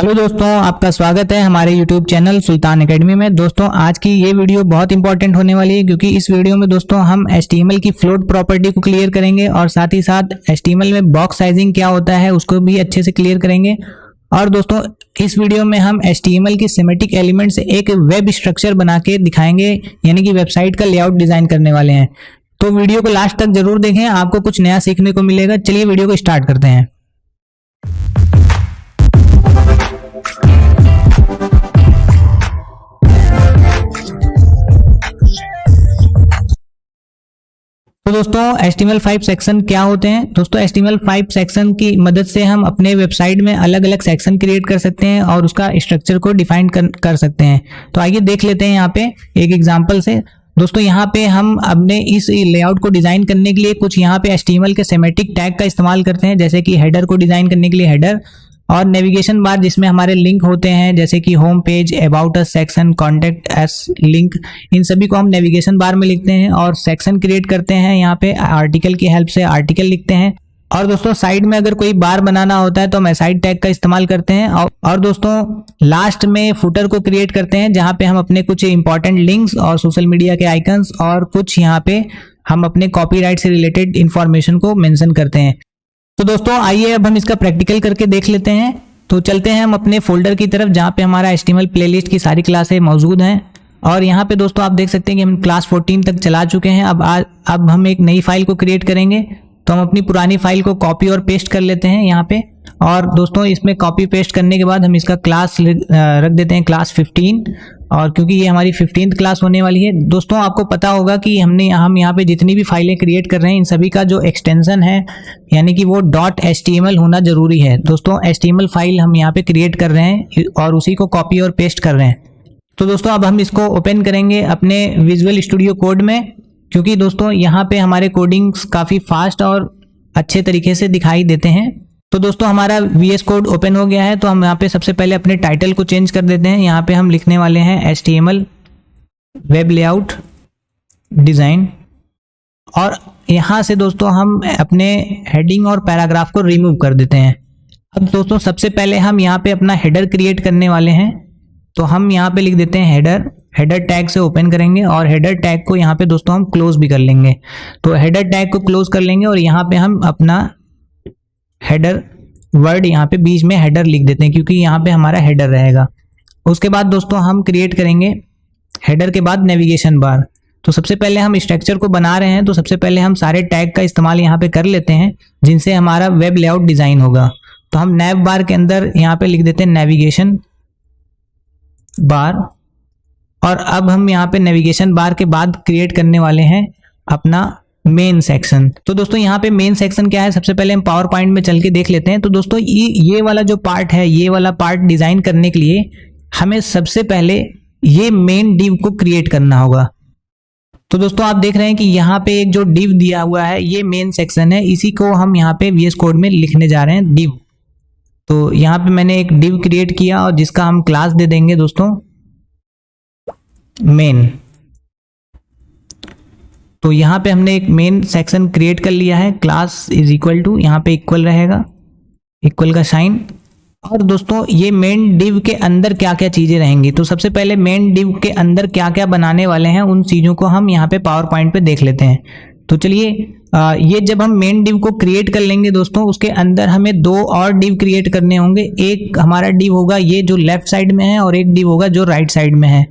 Hello दोस्तों, आपका स्वागत है हमारे YouTube चैनल सुल्तान एकेडमी में। दोस्तों आज की ये वीडियो बहुत इंपॉर्टेंट होने वाली है क्योंकि इस वीडियो में दोस्तों हम HTML की फ्लोट प्रॉपर्टी को क्लियर करेंगे और साथ ही साथ HTML में बॉक्स साइजिंग क्या होता है उसको भी अच्छे से क्लियर करेंगे। और दोस्तों इस वीडियो में हम HTML की सिमेटिक एलिमेंट से एक वेब स्ट्रक्चर बना के दिखाएंगे, यानी कि वेबसाइट का लेआउट डिजाइन करने वाले हैं। तो वीडियो को लास्ट तक जरूर देखें, आपको कुछ नया सीखने को मिलेगा। चलिए वीडियो को स्टार्ट करते हैं। तो दोस्तों HTML5 सेक्शन क्या होते हैं? दोस्तों HTML5 सेक्शन की मदद से हम अपने वेबसाइट में अलग अलग सेक्शन क्रिएट कर सकते हैं और उसका स्ट्रक्चर को डिफाइन कर सकते हैं। तो आइए देख लेते हैं यहाँ पे एक एग्जांपल से। दोस्तों यहाँ पे हम अपने इस लेआउट को डिजाइन करने के लिए कुछ यहाँ पे HTML के सेमेटिक टैग का इस्तेमाल करते हैं, जैसे कि हेडर को डिजाइन करने के लिए हेडर और नेविगेशन बार जिसमें हमारे लिंक होते हैं, जैसे कि home page, about us section, contact us link, इन सभी को हम नेविगेशन बार में लिखते हैं। और सेक्शन क्रिएट करते हैं यहाँ पे आर्टिकल की हेल्प से, आर्टिकल लिखते हैं। और दोस्तों साइड में अगर कोई बार बनाना होता है तो हम साइड टैग का इस्तेमाल करते हैं। और दोस्तों लास्ट में फुटर को क्रिएट करते हैं जहाँ पे हम अपने कुछ इंपॉर्टेंट लिंक्स और सोशल मीडिया के आइकन्स और कुछ यहाँ पे हम अपने कॉपीराइट से रिलेटेड इंफॉर्मेशन को मेंशन करते हैं। तो दोस्तों आइए अब हम इसका प्रैक्टिकल करके देख लेते हैं। तो चलते हैं हम अपने फोल्डर की तरफ जहाँ पे हमारा HTML प्लेलिस्ट की सारी क्लासें मौजूद हैं। और यहाँ पे दोस्तों आप देख सकते हैं कि हम क्लास 14 तक चला चुके हैं। अब हम एक नई फाइल को क्रिएट करेंगे। तो हम अपनी पुरानी फाइल को कॉपी और पेस्ट कर लेते हैं यहाँ पे। और दोस्तों इसमें कॉपी पेस्ट करने के बाद हम इसका क्लास रख देते हैं क्लास 15। और क्योंकि ये हमारी 15th क्लास होने वाली है, दोस्तों आपको पता होगा कि हम यहाँ पे जितनी भी फाइलें क्रिएट कर रहे हैं इन सभी का जो एक्सटेंशन है यानी कि वो .html होना जरूरी है। दोस्तों HTML फाइल हम यहाँ पे क्रिएट कर रहे हैं और उसी को कॉपी और पेस्ट कर रहे हैं। तो दोस्तों अब हम इसको ओपन करेंगे अपने विजुअल स्टूडियो कोड में, क्योंकि दोस्तों यहाँ पे हमारे कोडिंग्स काफ़ी फास्ट और अच्छे तरीके से दिखाई देते हैं। तो दोस्तों हमारा VS कोड ओपन हो गया है। तो हम यहाँ पे सबसे पहले अपने टाइटल को चेंज कर देते हैं। यहाँ पे हम लिखने वाले हैं HTML वेब लेआउट डिज़ाइन। और यहाँ से दोस्तों हम अपने हेडिंग और पैराग्राफ को रिमूव कर देते हैं। अब दोस्तों सबसे पहले हम यहाँ पे अपना हेडर क्रिएट करने वाले हैं। तो हम यहाँ पे लिख देते हैं हेडर टैग से ओपन करेंगे और हेडर टैग को यहाँ पे दोस्तों हम क्लोज भी कर लेंगे। तो हेडर टैग को क्लोज कर लेंगे और यहाँ पे हम अपना हेडर वर्ड यहाँ पे बीच में हेडर लिख देते हैं क्योंकि यहाँ पे हमारा हेडर रहेगा। उसके बाद दोस्तों हम क्रिएट करेंगे हेडर के बाद नेविगेशन बार। तो सबसे पहले हम स्ट्रक्चर को बना रहे हैं, तो सबसे पहले हम सारे टैग का इस्तेमाल यहाँ पे कर लेते हैं जिनसे हमारा वेब लेआउट डिज़ाइन होगा। तो हम नेव बार के अंदर यहाँ पे लिख देते हैं नेविगेशन बार। और अब हम यहाँ पे नेविगेशन बार के बाद क्रिएट करने वाले हैं अपना मेन सेक्शन। तो दोस्तों यहाँ पे मेन सेक्शन क्या है, सबसे पहले हम पावर पॉइंट में चल के देख लेते हैं। तो दोस्तों ये वाला जो पार्ट है, ये वाला पार्ट डिजाइन करने के लिए हमें सबसे पहले ये मेन डिव को क्रिएट करना होगा। तो दोस्तों आप देख रहे हैं कि यहाँ पे एक जो डिव दिया हुआ है ये मेन सेक्शन है, इसी को हम यहाँ पे VS कोड में लिखने जा रहे हैं डिव। तो यहाँ पे मैंने एक डिव क्रिएट किया और जिसका हम क्लास दे देंगे दोस्तों मेन। तो यहाँ पे हमने एक मेन सेक्शन क्रिएट कर लिया है। क्लास इज इक्वल टू, यहाँ पे इक्वल रहेगा, इक्वल का साइन। और दोस्तों ये मेन डिव के अंदर क्या क्या चीज़ें रहेंगी, तो सबसे पहले मेन डिव के अंदर क्या क्या बनाने वाले हैं उन चीज़ों को हम यहाँ पे पावर पॉइंट पे देख लेते हैं। तो चलिए ये जब हम मेन डिव को क्रिएट कर लेंगे दोस्तों, उसके अंदर हमें दो और डिव क्रिएट करने होंगे। एक हमारा डिव होगा ये जो लेफ्ट साइड में है और एक डिव होगा जो राइट साइड में है।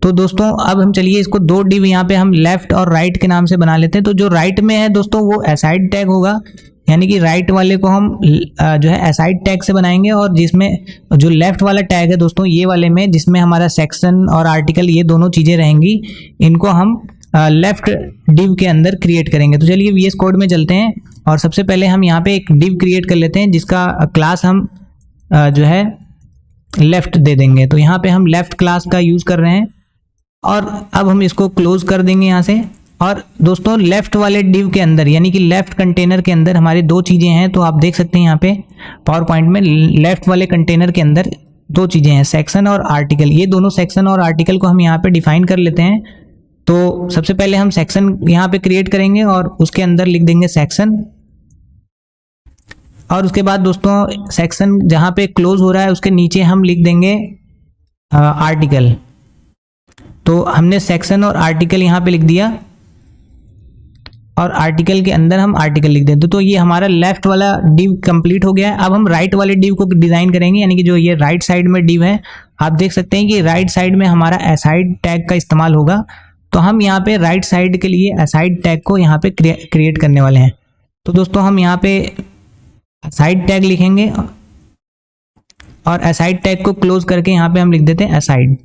तो दोस्तों अब हम चलिए इसको दो डिव यहाँ पे हम लेफ्ट और राइट के नाम से बना लेते हैं। तो जो राइट में है दोस्तों वो असाइड टैग होगा, यानी कि राइट वाले को हम जो है असाइड टैग से बनाएंगे। और जिसमें जो लेफ्ट वाला टैग है दोस्तों ये वाले में, जिसमें हमारा सेक्शन और आर्टिकल ये दोनों चीज़ें रहेंगी, इनको हम लेफ्ट डिव के अंदर क्रिएट करेंगे। तो चलिए VS कोड में चलते हैं और सबसे पहले हम यहाँ पे एक डिव क्रिएट कर लेते हैं जिसका क्लास हम जो है लेफ्ट दे देंगे। तो यहाँ पे हम लेफ्ट क्लास का यूज़ कर रहे हैं और अब हम इसको क्लोज कर देंगे यहाँ से। और दोस्तों लेफ्ट वाले डिव के अंदर यानी कि लेफ्ट कंटेनर के अंदर हमारी दो चीज़ें हैं। तो आप देख सकते हैं यहाँ पे पावर पॉइंट में लेफ्ट वाले कंटेनर के अंदर दो चीज़ें हैं, सेक्शन और आर्टिकल। ये दोनों सेक्शन और आर्टिकल को हम यहाँ पे डिफाइन कर लेते हैं। तो सबसे पहले हम सेक्शन यहाँ पे क्रिएट करेंगे और उसके अंदर लिख देंगे सेक्शन। और उसके बाद दोस्तों सेक्शन जहाँ पे क्लोज हो रहा है उसके नीचे हम लिख देंगे आर्टिकल। तो हमने सेक्शन और आर्टिकल यहाँ पे लिख दिया और आर्टिकल के अंदर हम आर्टिकल लिख देते। तो ये हमारा लेफ्ट वाला डिव कंप्लीट हो गया है। अब हम राइट वाले डिव को डिजाइन करेंगे, यानी कि जो ये राइट साइड में डिव है, आप देख सकते हैं कि राइट साइड में हमारा असाइड टैग का इस्तेमाल होगा। तो हम यहाँ पे राइट साइड के लिए असाइड टैग को यहाँ पे क्रिएट करने वाले हैं। तो दोस्तों हम यहाँ पे असाइड टैग लिखेंगे और असाइड टैग को क्लोज करके यहाँ पे हम लिख देते हैं असाइड।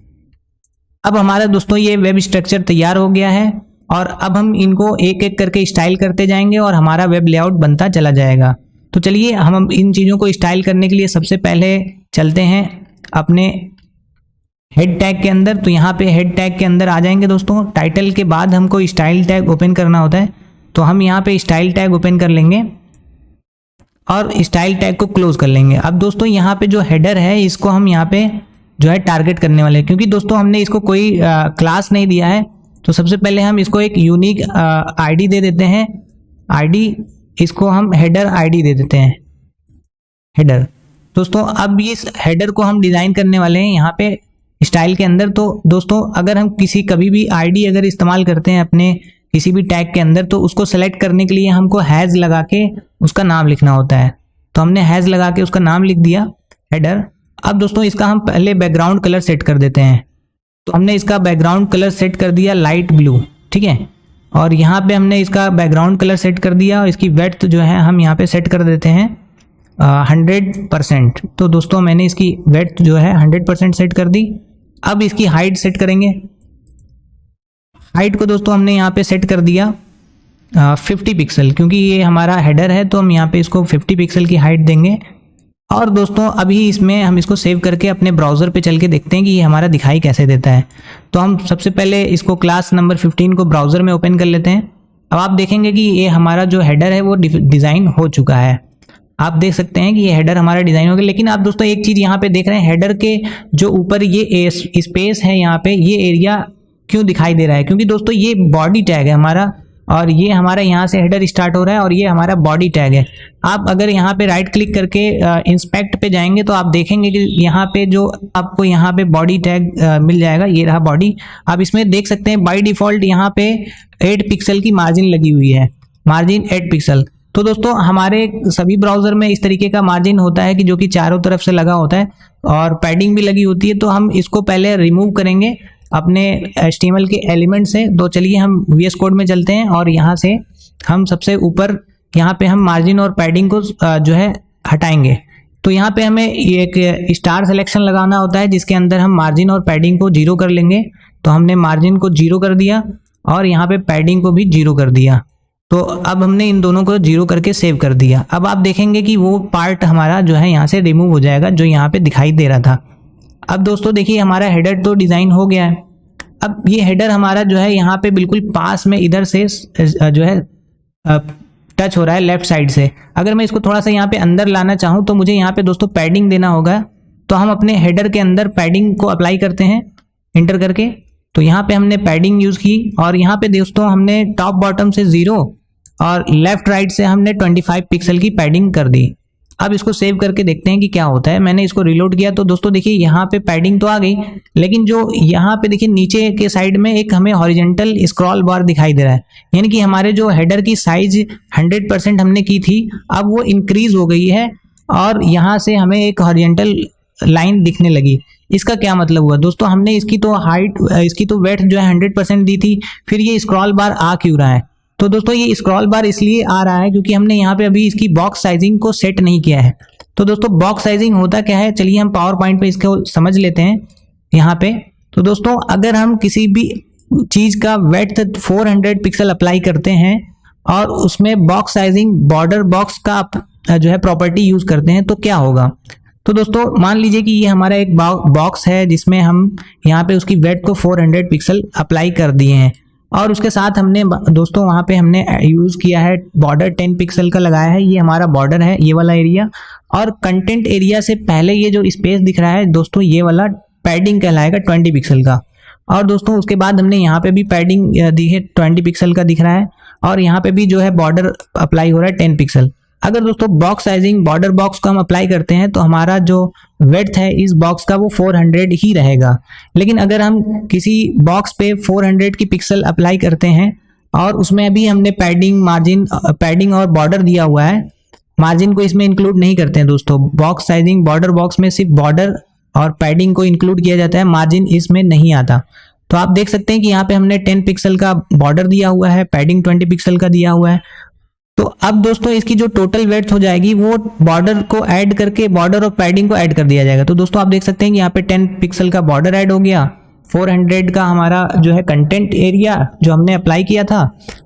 अब हमारा दोस्तों ये वेब स्ट्रक्चर तैयार हो गया है और अब हम इनको एक एक करके स्टाइल करते जाएंगे और हमारा वेब लेआउट बनता चला जाएगा। तो चलिए हम इन चीज़ों को स्टाइल करने के लिए सबसे पहले चलते हैं अपने हेड टैग के अंदर। तो यहाँ पे हेड टैग के अंदर आ जाएंगे दोस्तों। टाइटल के बाद हमको स्टाइल टैग ओपन करना होता है, तो हम यहाँ पे स्टाइल टैग ओपन कर लेंगे और स्टाइल टैग को क्लोज कर लेंगे। अब दोस्तों यहाँ पे जो हेडर है इसको हम यहाँ पे जो है टारगेट करने वाले हैं, क्योंकि दोस्तों हमने इसको कोई क्लास नहीं दिया है। तो सबसे पहले हम इसको एक यूनिक आईडी दे देते हैं। आईडी इसको हम हेडर आईडी दे देते हैं, हेडर। दोस्तों अब इस हेडर को हम डिज़ाइन करने वाले हैं यहाँ पे स्टाइल के अंदर। तो दोस्तों अगर हम कभी भी आईडी अगर इस्तेमाल करते हैं अपने किसी भी टैग के अंदर, तो उसको सेलेक्ट करने के लिए हमको हैज़ लगा के उसका नाम लिखना होता है। तो हमने हैज़ लगा के उसका नाम लिख दिया हेडर। अब दोस्तों इसका हम पहले बैकग्राउंड कलर सेट कर देते हैं। तो हमने इसका बैकग्राउंड कलर सेट कर दिया लाइट ब्लू, ठीक है। और यहाँ पे हमने इसका बैकग्राउंड कलर सेट कर दिया और इसकी विड्थ जो है हम यहाँ पे सेट कर देते हैं 100%। तो दोस्तों मैंने इसकी विड्थ जो है 100% सेट कर दी। अब इसकी हाइट सेट करेंगे। हाइट को दोस्तों हमने यहाँ पे सेट कर दिया 50 पिक्सल, क्योंकि ये हमारा हेडर है तो हम यहाँ पे इसको 50 पिक्सल की हाइट देंगे। और दोस्तों अभी इसमें हम इसको सेव करके अपने ब्राउज़र पे चल के देखते हैं कि ये हमारा दिखाई कैसे देता है। तो हम सबसे पहले इसको क्लास नंबर 15 को ब्राउज़र में ओपन कर लेते हैं। अब आप देखेंगे कि ये हमारा जो हेडर है वो डिज़ाइन हो चुका है। आप देख सकते हैं कि ये हेडर हमारा डिज़ाइन हो गया। लेकिन आप दोस्तों एक चीज़ यहाँ पे देख रहे हैं, हेडर के जो ऊपर ये स्पेस है यहाँ पे, ये एरिया क्यों दिखाई दे रहा है? क्योंकि दोस्तों ये बॉडी टैग है हमारा और ये हमारा यहाँ से हेडर स्टार्ट हो रहा है और ये हमारा बॉडी टैग है। आप अगर यहाँ पे राइट क्लिक करके इंस्पेक्ट पे जाएंगे तो आप देखेंगे कि यहाँ पे जो आपको यहाँ पे बॉडी टैग मिल जाएगा, ये रहा बॉडी। आप इसमें देख सकते हैं बाय डिफ़ॉल्ट यहाँ पे 8 पिक्सल की मार्जिन लगी हुई है, मार्जिन 8 पिक्सल। तो दोस्तों हमारे सभी ब्राउज़र में इस तरीके का मार्जिन होता है कि जो कि चारों तरफ से लगा होता है और पैडिंग भी लगी होती है। तो हम इसको पहले रिमूव करेंगे अपने HTML के एलिमेंट से। तो चलिए हम VS कोड में चलते हैं और यहाँ से हम सबसे ऊपर यहाँ पे हम मार्जिन और पैडिंग को जो है हटाएंगे। तो यहाँ पे हमें एक स्टार सिलेक्शन लगाना होता है जिसके अंदर हम मार्जिन और पैडिंग को 0 कर लेंगे। तो हमने मार्जिन को 0 कर दिया और यहाँ पे पैडिंग को भी 0 कर दिया। तो अब हमने इन दोनों को 0 करके सेव कर दिया। अब आप देखेंगे कि वो पार्ट हमारा जो है यहाँ से रिमूव हो जाएगा जो यहाँ पे दिखाई दे रहा था। अब दोस्तों देखिए हमारा हेडर तो डिज़ाइन हो गया है। अब ये हेडर हमारा जो है यहाँ पे बिल्कुल पास में इधर से जो है टच हो रहा है लेफ्ट साइड से। अगर मैं इसको थोड़ा सा यहाँ पे अंदर लाना चाहूँ तो मुझे यहाँ पे दोस्तों पैडिंग देना होगा। तो हम अपने हेडर के अंदर पैडिंग को अप्लाई करते हैं इंटर करके। तो यहाँ पे हमने पैडिंग यूज़ की और यहाँ पे दोस्तों हमने टॉप बॉटम से 0 और लेफ्ट राइट से हमने 25 पिक्सल की पैडिंग कर दी। अब इसको सेव करके देखते हैं कि क्या होता है। मैंने इसको रिलोड किया तो दोस्तों देखिए यहाँ पे पैडिंग तो आ गई, लेकिन जो यहाँ पे देखिए नीचे के साइड में एक हमें हॉरिजेंटल स्क्रॉल बार दिखाई दे रहा है, यानी कि हमारे जो हेडर की साइज 100% हमने की थी अब वो इंक्रीज हो गई है और यहाँ से हमें एक हॉरिजेंटल लाइन दिखने लगी। इसका क्या मतलब हुआ दोस्तों? हमने इसकी तो हाइट, इसकी तो वेट जो है 100% दी थी, फिर ये स्क्रॉल बार आ क्यों रहा है? तो दोस्तों ये स्क्रॉल बार इसलिए आ रहा है क्योंकि हमने यहाँ पे अभी इसकी बॉक्स साइजिंग को सेट नहीं किया है। तो दोस्तों बॉक्स साइजिंग होता क्या है, चलिए हम पावर पॉइंट पे इसको समझ लेते हैं यहाँ पे। तो दोस्तों अगर हम किसी भी चीज़ का वेट 400 पिक्सल अप्लाई करते हैं और उसमें बॉक्स साइजिंग बॉर्डर बॉक्स का जो है प्रॉपर्टी यूज़ करते हैं तो क्या होगा? तो दोस्तों मान लीजिए कि ये हमारा एक बॉक्स है जिसमें हम यहाँ पे उसकी वेट को 400 पिक्सल अप्लाई कर दिए हैं और उसके साथ हमने दोस्तों वहाँ पे हमने यूज़ किया है बॉर्डर 10 पिक्सल का लगाया है। ये हमारा बॉर्डर है, ये वाला एरिया। और कंटेंट एरिया से पहले ये जो स्पेस दिख रहा है दोस्तों ये वाला पैडिंग कहलाएगा 20 पिक्सल का। और दोस्तों उसके बाद हमने यहाँ पे भी पैडिंग दी है 20 पिक्सल का दिख रहा है और यहाँ पे भी जो है बॉर्डर अप्लाई हो रहा है 10 पिक्सल। अगर दोस्तों बॉक्स साइजिंग बॉर्डर बॉक्स को हम अप्लाई करते हैं तो हमारा जो विड्थ है इस बॉक्स का वो 400 ही रहेगा। लेकिन अगर हम किसी बॉक्स पे 400 की पिक्सल अप्लाई करते हैं और उसमें अभी हमने पैडिंग मार्जिन पैडिंग और बॉर्डर दिया हुआ है, मार्जिन को इसमें इंक्लूड नहीं करते हैं दोस्तों। बॉक्स साइजिंग बॉर्डर बॉक्स में सिर्फ बॉर्डर और पैडिंग को इंक्लूड किया जाता है, मार्जिन इसमें नहीं आता। तो आप देख सकते हैं कि यहाँ पे हमने 10 पिक्सल का बॉर्डर दिया हुआ है, पैडिंग 20 पिक्सल का दिया हुआ है। तो अब दोस्तों इसकी जो टोटल विड्थ हो जाएगी वो बॉर्डर को ऐड करके बॉर्डर और पैडिंग को ऐड कर दिया जाएगा। तो दोस्तों आप देख सकते हैं कि यहाँ पे 10 पिक्सल का बॉर्डर ऐड हो गया, 400 का हमारा जो है कंटेंट एरिया जो हमने अप्लाई किया था,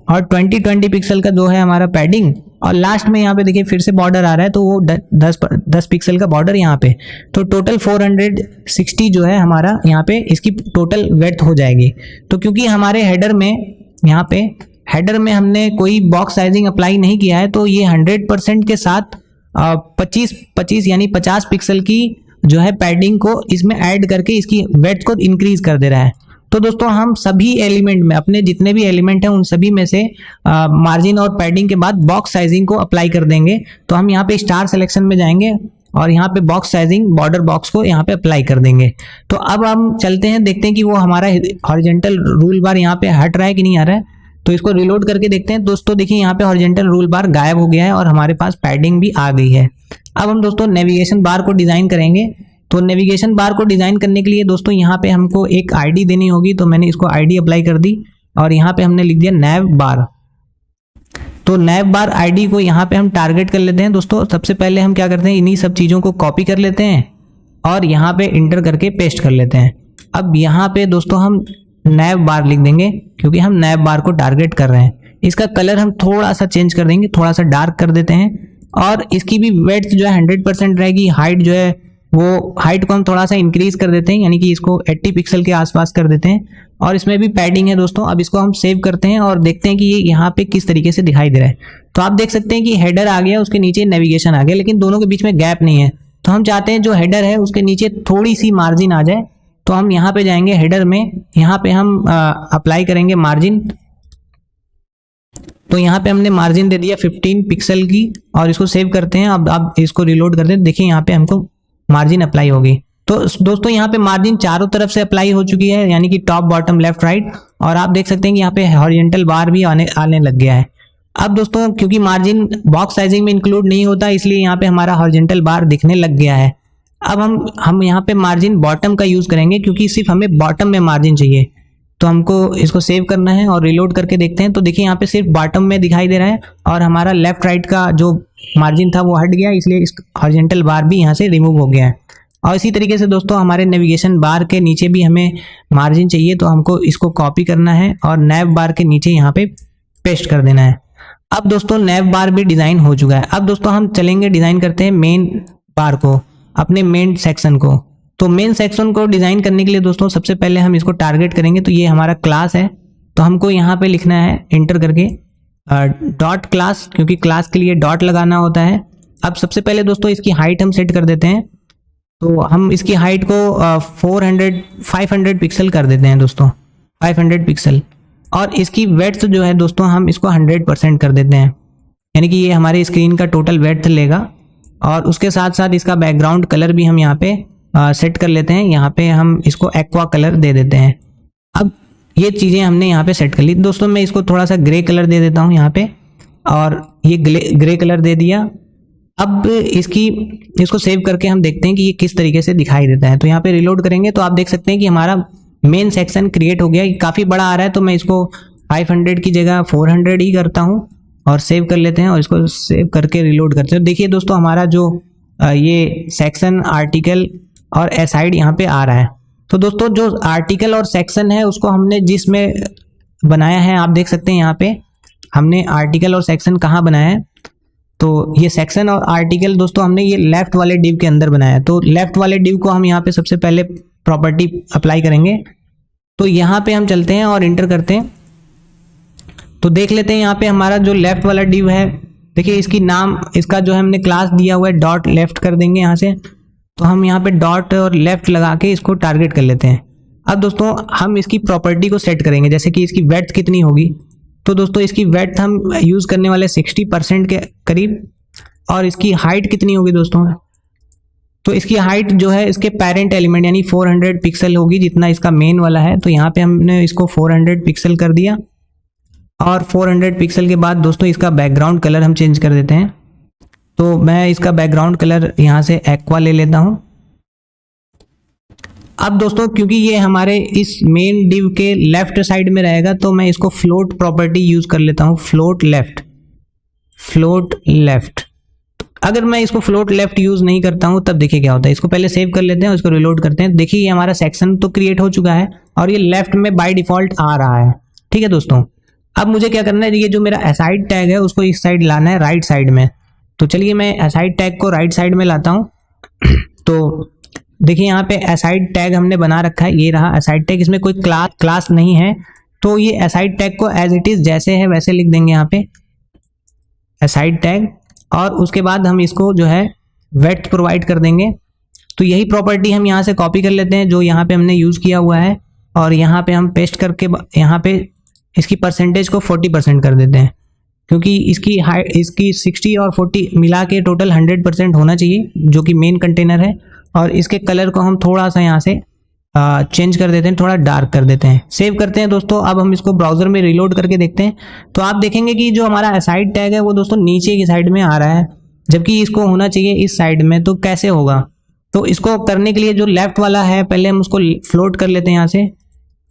और 20 पिक्सल का जो है हमारा पैडिंग, और लास्ट में यहाँ पे देखिए फिर से बॉर्डर आ रहा है तो वो 10 पिक्सल का बॉर्डर यहाँ पे। तो टोटल 460 जो है हमारा यहाँ पे इसकी टोटल विड्थ हो जाएगी। तो क्योंकि हमारे हेडर में यहाँ पे हेडर में हमने कोई बॉक्स साइजिंग अप्लाई नहीं किया है तो ये 100% के साथ 25 यानी 50 पिक्सल की जो है पैडिंग को इसमें ऐड करके इसकी विड्थ को इंक्रीज कर दे रहा है। तो दोस्तों हम सभी एलिमेंट में अपने जितने भी एलिमेंट हैं उन सभी में से मार्जिन और पैडिंग के बाद बॉक्स साइजिंग को अप्लाई कर देंगे। तो हम यहाँ पे स्टार सिलेक्शन में जाएंगे और यहाँ पे बॉक्स साइजिंग बॉर्डर बॉक्स को यहाँ पे अप्लाई कर देंगे। तो अब हम चलते हैं, देखते हैं कि वो हमारा हॉरिजॉन्टल रूल बार यहाँ पे हट रहा है कि नहीं आ रहा है। तो इसको रिलोड करके देखते हैं। दोस्तों देखिए यहाँ पे हॉरिजॉन्टल रूल बार गायब हो गया है और हमारे पास पैडिंग भी आ गई है। अब हम दोस्तों नेविगेशन बार को डिजाइन करेंगे। तो नेविगेशन बार को डिजाइन करने के लिए दोस्तों यहाँ पे हमको एक आईडी देनी होगी। तो मैंने इसको आईडी अप्लाई कर दी और यहाँ पे हमने लिख दिया नैव बार। तो नैव बार आईडी को यहाँ पे हम टारगेट कर लेते हैं। दोस्तों सबसे पहले हम क्या करते हैं, इन्हीं सब चीज़ों को कॉपी कर लेते हैं और यहाँ पे इंटर करके पेस्ट कर लेते हैं। अब यहाँ पे दोस्तों हम नैव बार लिख देंगे क्योंकि हम नैव बार को टारगेट कर रहे हैं। इसका कलर हम थोड़ा सा चेंज कर देंगे, थोड़ा सा डार्क कर देते हैं, और इसकी भी विड्थ जो है 100% रहेगी। हाइट जो है वो हाइट को हम थोड़ा सा इंक्रीज कर देते हैं, यानी कि इसको 80 पिक्सल के आसपास कर देते हैं। और इसमें भी पैडिंग है दोस्तों। अब इसको हम सेव करते हैं और देखते हैं कि ये यहाँ पे किस तरीके से दिखाई दे रहा है। तो आप देख सकते हैं कि हेडर आ गया, उसके नीचे नेविगेशन आ गया, लेकिन दोनों के बीच में गैप नहीं है। तो हम चाहते हैं जो हेडर है उसके नीचे थोड़ी सी मार्जिन आ जाए। तो हम यहाँ पे जाएंगे हेडर में, यहाँ पे हम अप्लाई करेंगे मार्जिन। तो यहाँ पे हमने मार्जिन दे दिया 15 पिक्सल की और इसको सेव करते हैं। अब इसको रिलोड करते हैं। देखिए यहाँ पे हमको मार्जिन अप्लाई होगी। तो दोस्तों यहाँ पे मार्जिन चारों तरफ से अप्लाई हो चुकी है, यानी कि टॉप बॉटम लेफ्ट राइट, और आप देख सकते हैं कि यहाँ पे हॉरिजॉन्टल बार भी आने लग गया है। अब दोस्तों क्योंकि मार्जिन बॉक्स साइजिंग में इंक्लूड नहीं होता इसलिए यहाँ पे हमारा हॉरिजॉन्टल बार दिखने लग गया है। अब हम यहाँ पे मार्जिन बॉटम का यूज करेंगे क्योंकि सिर्फ हमें बॉटम में मार्जिन चाहिए। तो हमको इसको सेव करना है और रिलोड करके देखते हैं। तो देखिए यहाँ पे सिर्फ बॉटम में दिखाई दे रहा है और हमारा लेफ्ट राइट का जो मार्जिन था वो हट गया, इसलिए इस हॉरिजॉन्टल बार भी यहाँ से रिमूव हो गया है। और इसी तरीके से दोस्तों हमारे नेविगेशन बार के नीचे भी हमें मार्जिन चाहिए, तो हमको इसको कॉपी करना है और नैव बार के नीचे यहाँ पे पेस्ट कर देना है। अब दोस्तों नैव बार भी डिज़ाइन हो चुका है। अब दोस्तों हम चलेंगे, डिज़ाइन करते हैं मेन बार को, अपने मेन सेक्शन को। तो मेन सेक्शन को डिज़ाइन करने के लिए दोस्तों सबसे पहले हम इसको टारगेट करेंगे। तो ये हमारा क्लास है, तो हमको यहाँ पे लिखना है इंटर करके डॉट क्लास, क्योंकि क्लास के लिए डॉट लगाना होता है। अब सबसे पहले दोस्तों इसकी हाइट हम सेट कर देते हैं। तो हम इसकी हाइट को 500 पिक्सल कर देते हैं दोस्तों, 500 पिक्सल। और इसकी विड्थ जो है दोस्तों हम इसको 100% कर देते हैं, यानी कि ये हमारे स्क्रीन का टोटल विड्थ लेगा। और उसके साथ साथ इसका बैकग्राउंड कलर भी हम यहाँ पे सेट कर लेते हैं। यहाँ पे हम इसको एक्वा कलर दे देते हैं। अब ये चीज़ें हमने यहाँ पे सेट कर ली दोस्तों। मैं इसको थोड़ा सा ग्रे कलर दे देता हूँ यहाँ पे, और ये ग्रे कलर दे दिया। अब इसको सेव करके हम देखते हैं कि ये किस तरीके से दिखाई देता है। तो यहाँ पे रिलोड करेंगे तो आप देख सकते हैं कि हमारा मेन सेक्शन क्रिएट हो गया। ये काफ़ी बड़ा आ रहा है तो मैं इसको 500 की जगह 400 ही करता हूँ और सेव कर लेते हैं और इसको सेव करके रिलोड करते हैं। देखिए दोस्तों हमारा जो ये सेक्शन, आर्टिकल और एसाइड यहाँ पे आ रहा है। तो दोस्तों जो आर्टिकल और सेक्शन है उसको हमने जिसमें बनाया है, आप देख सकते हैं यहाँ पे हमने आर्टिकल और सेक्शन कहाँ बनाया है। तो ये सेक्शन और आर्टिकल दोस्तों हमने ये लेफ्ट वाले डिव के अंदर बनाया है। तो लेफ्ट वाले डिव को हम यहाँ पे सबसे पहले प्रॉपर्टी अप्लाई करेंगे। तो यहाँ पे हम चलते हैं और इंटर करते हैं। तो देख लेते हैं यहाँ पे हमारा जो लेफ्ट वाला डिव है, देखिए इसकी नाम, इसका जो है हमने क्लास दिया हुआ है डॉट लेफ्ट कर देंगे यहाँ से। तो हम यहाँ पे डॉट और लेफ्ट लगा के इसको टारगेट कर लेते हैं। अब दोस्तों हम इसकी प्रॉपर्टी को सेट करेंगे, जैसे कि इसकी विड्थ कितनी होगी। तो दोस्तों इसकी विड्थ हम यूज़ करने वाले 60% के करीब। और इसकी हाइट कितनी होगी दोस्तों, तो इसकी हाइट जो है इसके पेरेंट एलिमेंट यानी 400 पिक्सल होगी जितना इसका मेन वाला है। तो यहाँ पे हमने इसको 400 पिक्सल कर दिया और 400 पिक्सल के बाद दोस्तों इसका बैकग्राउंड कलर हम चेंज कर देते हैं। तो मैं इसका बैकग्राउंड कलर यहाँ से एक्वा ले लेता हूँ। अब दोस्तों क्योंकि ये हमारे इस मेन डिव के लेफ्ट साइड में रहेगा तो मैं इसको फ्लोट प्रॉपर्टी यूज कर लेता हूँ, फ्लोट लेफ्ट। अगर मैं इसको फ्लोट लेफ्ट यूज नहीं करता हूँ तब देखिए क्या होता है। इसको पहले सेव कर लेते हैं, इसको रिलोड करते हैं। देखिए ये हमारा सेक्शन तो क्रिएट हो चुका है और ये लेफ्ट में बाय डिफॉल्ट आ रहा है। ठीक है दोस्तों, अब मुझे क्या करना है, ये जो मेरा असाइड टैग है उसको इस साइड लाना है, राइट साइड में। तो चलिए मैं असाइड टैग को राइट साइड में लाता हूँ। तो देखिए यहाँ पे असाइड टैग हमने बना रखा है, ये रहा असाइड टैग। इसमें कोई क्लास नहीं है तो ये असाइड टैग को एज इट इज जैसे है वैसे लिख देंगे यहाँ पे असाइड टैग, और उसके बाद हम इसको जो है वेट प्रोवाइड कर देंगे। तो यही प्रॉपर्टी हम यहाँ से कॉपी कर लेते हैं जो यहाँ पे हमने यूज़ किया हुआ है, और यहाँ पे हम पेस्ट करके यहाँ पे इसकी परसेंटेज को 40% कर देते हैं, क्योंकि इसकी 60 और 40 मिला के टोटल 100% होना चाहिए जो कि मेन कंटेनर है। और इसके कलर को हम थोड़ा सा यहाँ से चेंज कर देते हैं, थोड़ा डार्क कर देते हैं। सेव करते हैं दोस्तों। अब हम इसको ब्राउजर में रिलोड करके देखते हैं तो आप देखेंगे कि जो हमारा असाइड टैग है वो दोस्तों नीचे की साइड में आ रहा है, जबकि इसको होना चाहिए इस साइड में। तो कैसे होगा, तो इसको करने के लिए जो लेफ्ट वाला है पहले हम उसको फ्लोट कर लेते हैं। यहाँ से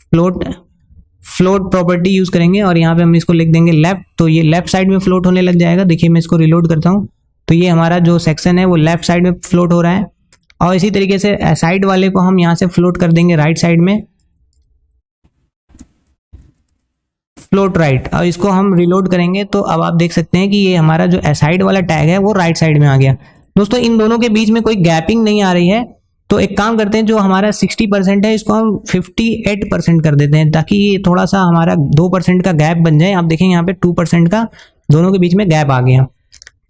फ्लोट प्रॉपर्टी यूज करेंगे और यहाँ पे हम इसको लिख देंगे लेफ्ट। तो ये लेफ्ट साइड में फ्लोट होने लग जाएगा। देखिए मैं इसको रिलोड करता हूँ तो ये हमारा जो सेक्शन है वो लेफ्ट साइड में फ्लोट हो रहा है, और इसी तरीके से साइड वाले को हम यहाँ से फ्लोट कर देंगे राइट साइड में, फ्लोट राइट। और इसको हम रिलोड करेंगे तो अब आप देख सकते हैं कि ये हमारा जो साइड वाला टैग है वो राइट साइड में आ गया। दोस्तों इन दोनों के बीच में कोई गैपिंग नहीं आ रही है, तो एक काम करते हैं, जो हमारा 60% है इसको हम 58% कर देते हैं, ताकि ये थोड़ा सा हमारा 2% का गैप बन जाए। आप देखेंगे यहाँ पे 2% का दोनों के बीच में गैप आ गया।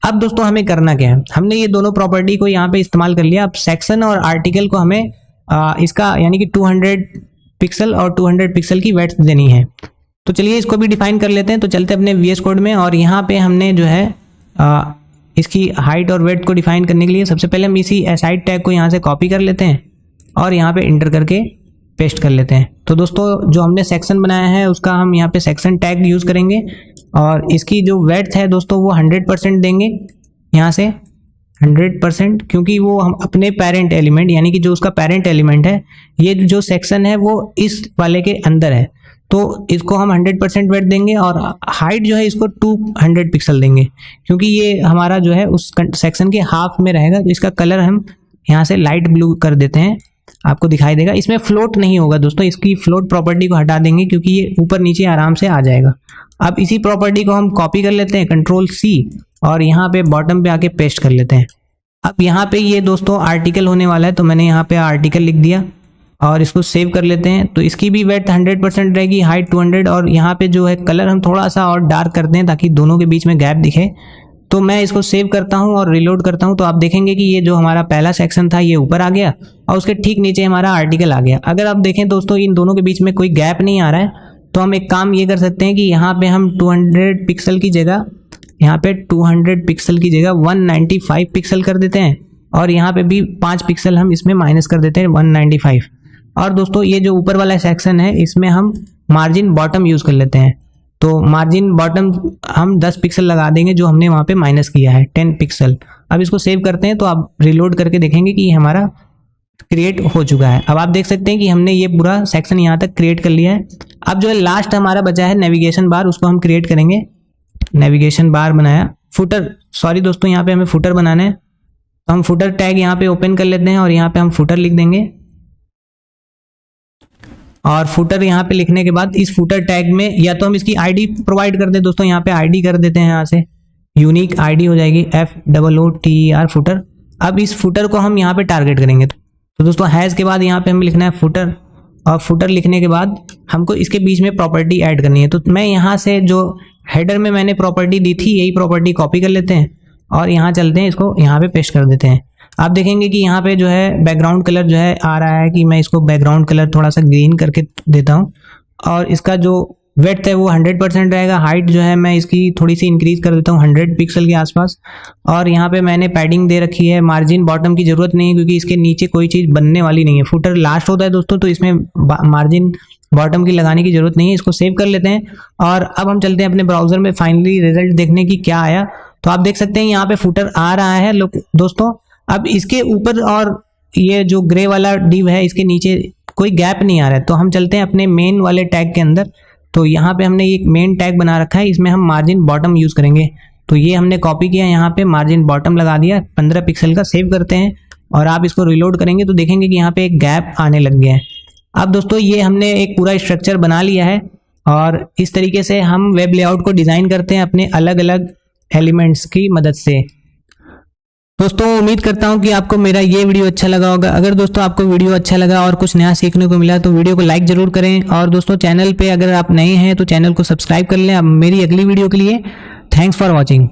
अब दोस्तों हमें करना क्या है, हमने ये दोनों प्रॉपर्टी को यहाँ पे इस्तेमाल कर लिया। अब सेक्शन और आर्टिकल को हमें इसका यानी कि 200 पिक्सल और 200 पिक्सल की वेड्थ देनी है। तो चलिए इसको भी डिफाइन कर लेते हैं। तो चलते अपने VS कोड में, और यहाँ पे हमने जो है इसकी हाइट और वेड्थ को डिफाइन करने के लिए सबसे पहले हम इसी असाइड टैग को यहाँ से कॉपी कर लेते हैं और यहाँ पे इंटर करके पेस्ट कर लेते हैं। तो दोस्तों जो हमने सेक्शन बनाया है उसका हम यहाँ पे सेक्शन टैग यूज़ करेंगे, और इसकी जो वेड्थ है दोस्तों वो 100% देंगे यहाँ से 100%, क्योंकि वो हम अपने पेरेंट एलिमेंट यानी कि जो उसका पेरेंट एलिमेंट है, ये जो सेक्शन है वो इस वाले के अंदर है, तो इसको हम 100% वेट देंगे। और हाइट जो है इसको 200 पिक्सल देंगे, क्योंकि ये हमारा जो है उस सेक्शन के हाफ में रहेगा। तो इसका कलर हम यहाँ से लाइट ब्लू कर देते हैं, आपको दिखाई देगा। इसमें फ्लोट नहीं होगा दोस्तों, इसकी फ्लोट प्रॉपर्टी को हटा देंगे क्योंकि ये ऊपर नीचे आराम से आ जाएगा। अब इसी प्रॉपर्टी को हम कॉपी कर लेते हैं, Ctrl+C, और यहाँ पे बॉटम पे आके पेस्ट कर लेते हैं। अब यहाँ पे ये दोस्तों आर्टिकल होने वाला है, तो मैंने यहाँ पे आर्टिकल लिख दिया और इसको सेव कर लेते हैं। तो इसकी भी वेट 100% रहेगी, हाइट 200, और यहाँ पे जो है कलर हम थोड़ा सा और डार्क करते हैं ताकि दोनों के बीच में गैप दिखे। तो मैं इसको सेव करता हूँ और रिलोड करता हूँ, तो आप देखेंगे कि ये जो हमारा पहला सेक्शन था ये ऊपर आ गया और उसके ठीक नीचे हमारा आर्टिकल आ गया। अगर आप देखें दोस्तों इन दोनों के बीच में कोई गैप नहीं आ रहा है, तो हम एक काम ये कर सकते हैं कि यहाँ पे हम 200 पिक्सल की जगह, यहाँ पे 200 पिक्सल की जगह 195 पिक्सल कर देते हैं, और यहाँ पे भी 5 पिक्सल हम इसमें माइनस कर देते हैं 195। और दोस्तों ये जो ऊपर वाला सेक्शन है इसमें हम मार्जिन बॉटम यूज़ कर लेते हैं। तो मार्जिन बॉटम हम 10 पिक्सल लगा देंगे जो हमने वहाँ पे माइनस किया है 10 पिक्सल। अब इसको सेव करते हैं, तो आप रिलोड करके देखेंगे कि ये हमारा क्रिएट हो चुका है। अब आप देख सकते हैं कि हमने ये पूरा सेक्शन यहाँ तक क्रिएट कर लिया है। अब जो है लास्ट हमारा बचा है नेविगेशन बार, उसको हम क्रिएट करेंगे। नेविगेशन बार बनाया, फुटर, सॉरी दोस्तों यहाँ पे हमें फुटर बनाना है, तो हम फुटर टैग यहाँ पे ओपन कर लेते हैं और यहाँ पे हम फुटर लिख देंगे। और फुटर यहाँ पे लिखने के बाद इस फुटर टैग में या तो हम इसकी आईडी प्रोवाइड कर दें दोस्तों, यहाँ पे आईडी कर देते हैं, यहाँ से यूनिक आईडी हो जाएगी FOOTER फुटर। अब इस फुटर को हम यहाँ पे टारगेट करेंगे। तो दोस्तों हैज के बाद यहाँ पे हमें लिखना है फुटर, और फुटर लिखने के बाद हमको इसके बीच में प्रॉपर्टी ऐड करनी है। तो मैं यहाँ से जो हेडर में मैंने प्रॉपर्टी दी थी यही प्रॉपर्टी कॉपी कर लेते हैं और यहाँ चलते हैं, इसको यहाँ पे पेस्ट कर देते हैं। आप देखेंगे कि यहाँ पे जो है बैकग्राउंड कलर जो है आ रहा है, कि मैं इसको बैकग्राउंड कलर थोड़ा सा ग्रीन करके देता हूँ, और इसका जो विड्थ है वो 100% रहेगा। हाइट जो है मैं इसकी थोड़ी सी इंक्रीज कर देता हूँ 100 पिक्सल के आसपास। और यहाँ पे मैंने पैडिंग दे रखी है। मार्जिन बॉटम की ज़रूरत नहीं है क्योंकि इसके नीचे कोई चीज़ बनने वाली नहीं है। फुटर लास्ट होता है दोस्तों, तो इसमें मार्जिन बॉटम की लगाने की ज़रूरत नहीं है। इसको सेव कर लेते हैं और अब हम चलते हैं अपने ब्राउज़र में फाइनली रिजल्ट देखने की क्या आया। तो आप देख सकते हैं यहाँ पे फुटर आ रहा है दोस्तों। अब इसके ऊपर और ये जो ग्रे वाला डिव है इसके नीचे कोई गैप नहीं आ रहा है। तो हम चलते हैं अपने मेन वाले टैग के अंदर। तो यहाँ पे हमने एक मेन टैग बना रखा है, इसमें हम मार्जिन बॉटम यूज़ करेंगे। तो ये हमने कॉपी किया, यहाँ पे मार्जिन बॉटम लगा दिया 15 पिक्सल का। सेव करते हैं और आप इसको रिलोड करेंगे तो देखेंगे कि यहाँ पे एक गैप आने लग गया है। अब दोस्तों ये हमने एक पूरा स्ट्रक्चर बना लिया है और इस तरीके से हम वेब लेआउट को डिज़ाइन करते हैं अपने अलग अलग एलिमेंट्स की मदद से। दोस्तों उम्मीद करता हूं कि आपको मेरा ये वीडियो अच्छा लगा होगा। अगर दोस्तों आपको वीडियो अच्छा लगा और कुछ नया सीखने को मिला तो वीडियो को लाइक जरूर करें। और दोस्तों चैनल पे अगर आप नए हैं तो चैनल को सब्सक्राइब कर लें अब मेरी अगली वीडियो के लिए। Thanks for watching.